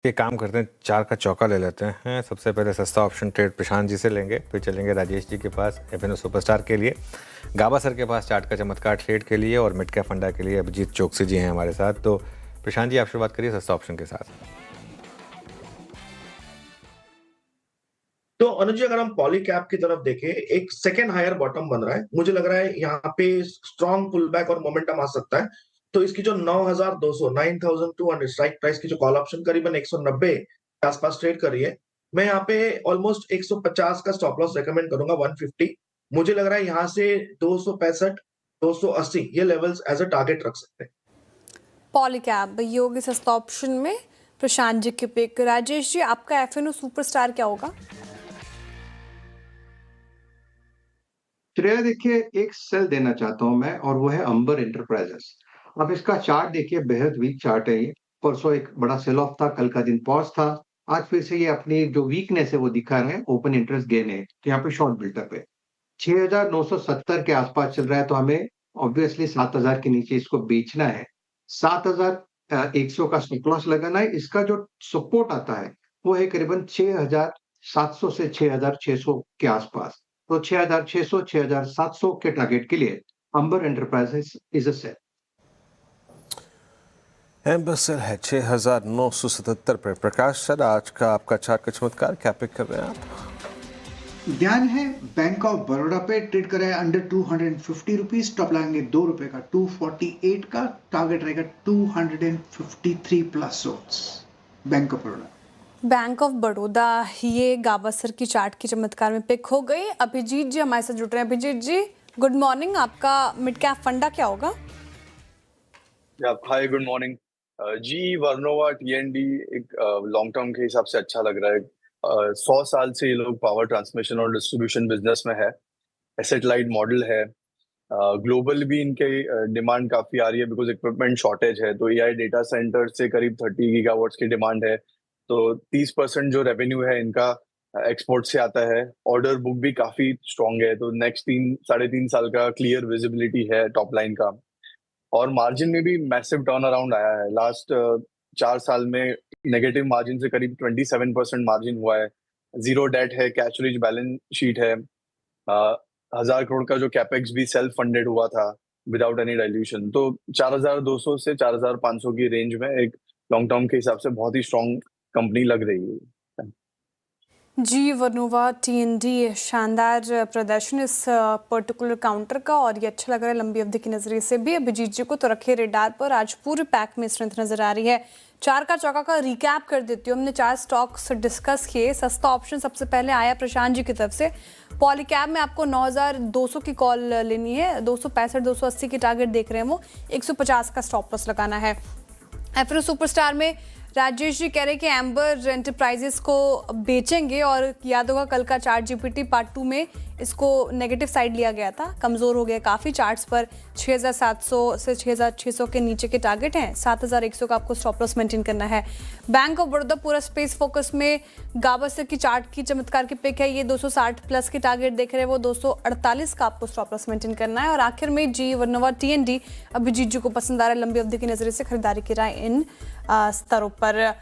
ये काम करते हैं, 4 का चौका ले लेते हैं। सबसे पहले सस्ता ऑप्शन ट्रेड प्रशांत जी से लेंगे, फिर चलेंगे राजेश जी के पास एफएनओ सुपरस्टार के लिए, गाबा सर के पास चार्ट का चमत्कार ट्रेड के लिए, और मिड कैप फंडा के लिए अभिजीत चोकसी जी हैं हमारे साथ। तो प्रशांत जी, आप शुरुआत करिए सस्ता ऑप्शन के साथ। तो अनुज जी, अगर हम पॉली कैप की तरफ देखें, एक सेकेंड हायर बॉटम बन रहा है। मुझे लग रहा है यहाँ पे स्ट्रॉन्ग पुल बैक और मोमेंटम आ सकता है। तो इसकी जो 9,200 9,200 स्ट्राइक प्राइस की जो कॉल ऑप्शन करीबन 190 के आसपास ट्रेड कर रही है, मैं यहाँ पे ऑलमोस्ट 150 का स्टॉप लॉस रेकमेंड करूंगा 150। मुझे लग रहा है यहाँ से 265 280 ये लेवल्स एज अ टारगेट रख सकते हैं। पॉलीकैब ये होगी सस्ता ऑप्शन में प्रशांत जी की पिक। राजेश जी, आपका एफएनओ सुपरस्टार क्या होगा? श्रेया, देखिए, एक सेल देना चाहता हूं मैं, और वो है अंबर एंटरप्राइजेस। अब इसका चार्ट देखिए, बेहद वीक चार्ट है ये। परसों एक बड़ा सेल ऑफ था, कल का दिन पॉज था। आज फिर से ये अपनी जो वीकनेस है वो दिखा रहे हैं, ओपन इंटरेस्ट गेन है, तो यहाँ पे शॉर्ट बिल्डअप है। 6,970 के आसपास चल रहा है, तो हमें ऑब्वियसली 7,000 के नीचे इसको बेचना है। 7,100 का स्टॉप लॉस लगाना है। इसका जो सपोर्ट आता है वो है करीबन 6,700 से 6,600 के आसपास। तो 6,600 6,700 के टारगेट के लिए Amber Enterprises is a sell. Amber sell है 6,977 पर। प्रकाश सर, आज का आपका चार्ट का चमत्कार क्या पिक कर रहे हैं आप? ध्यान है बैंक ऑफ बड़ौदा पे, ट्रेड कर रहा है अंडर 250 रुपीज। टॉप लगाएंगे ₹2 का 248 का, टारगेट रहेगा 253 plus zones. Bank of Baroda. Bank of Baroda ये गाबा सर की चार्ट की चमत्कार में पिक हो गई। अभिजीत जी हमारे साथ जुड़ रहे हैं। अभिजीत जी, गुड मॉर्निंग। आपका मिड कैप फंडा क्या होगा? हाय, गुड मॉर्निंग जी। वर्नोवा टीएनडी एक लॉन्ग टर्म के हिसाब से अच्छा लग रहा है। 100 साल से ये लोग पावर ट्रांसमिशन और डिस्ट्रीब्यूशन बिजनेस में है। एसेट लाइट मॉडल है। ग्लोबल भी इनके डिमांड काफी आ रही है बिकॉज इक्विपमेंट शॉर्टेज है। तो एआई डेटा सेंटर से करीब 30 गीगावाट्स की डिमांड है। तो 30% जो रेवेन्यू है इनका एक्सपोर्ट से आता है। ऑर्डर बुक भी काफी स्ट्रांग है। तो नेक्स्ट 3-3.5 साल का क्लियर विजिबिलिटी है टॉप लाइन का। और मार्जिन में भी मैसिव टर्न अराउंड आया है। लास्ट 4 साल में नेगेटिव मार्जिन से करीब 27% मार्जिन हुआ है। जीरो डेट है, कैश रिच बैलेंस शीट है। 1,000 करोड़ का जो कैपेक्स भी सेल्फ फंडेड हुआ था विदाउट एनी डाइल्यूशन। तो 4,200 से 4,500 की रेंज में एक लॉन्ग टर्म के हिसाब से बहुत ही स्ट्रांग कंपनी लग रही है जी। वर्नोवा टीएनडी शानदार प्रदर्शन इस पर्टिकुलर काउंटर का, और ये अच्छा लग रहा है लंबी अवधि के नजरिए से भी। अभिजीत जी को तो रखे रेडार पर। आज पूरे पैक में स्ट्रेंथ नजर आ रही है। 4 का चौका का रिकैप कर देती हूँ। हमने 4 स्टॉक्स डिस्कस किए। सस्ता ऑप्शन सबसे पहले आया प्रशांत जी की तरफ से। पॉलीकैब में आपको 9,200 की कॉल लेनी है। 265 280 की टारगेट देख रहे हैं वो। 150 का स्टॉप लॉस लगाना है। एफएनओ सुपरस्टार में राजेश जी कह रहे हैं कि एम्बर एंटरप्राइजेस को बेचेंगे, और याद होगा कल का चार्ट जीपीटी पार्ट 2 में इसको नेगेटिव साइड लिया गया था, कमज़ोर हो गया काफ़ी चार्ट्स पर। 6,700 से 6,600 के नीचे के टारगेट हैं। 7,100 का आपको स्टॉप लॉस मेंटेन करना है। बैंक ऑफ बड़ौदा पूरा स्पेस फोकस में गाबा सर की चार्ट की चमत्कार की पिक है। ये 260 प्लस की टारगेट देख रहे हैं वो। 248 का आपको स्टॉप लॉस मेंटेन करना है। और आखिर में जी वर्नोवा टीएनडी, अभिजीत जी को पसंद आ रहा है लंबी अवधि की नजरिए से, खरीदारी की राय इन स्तरों पर।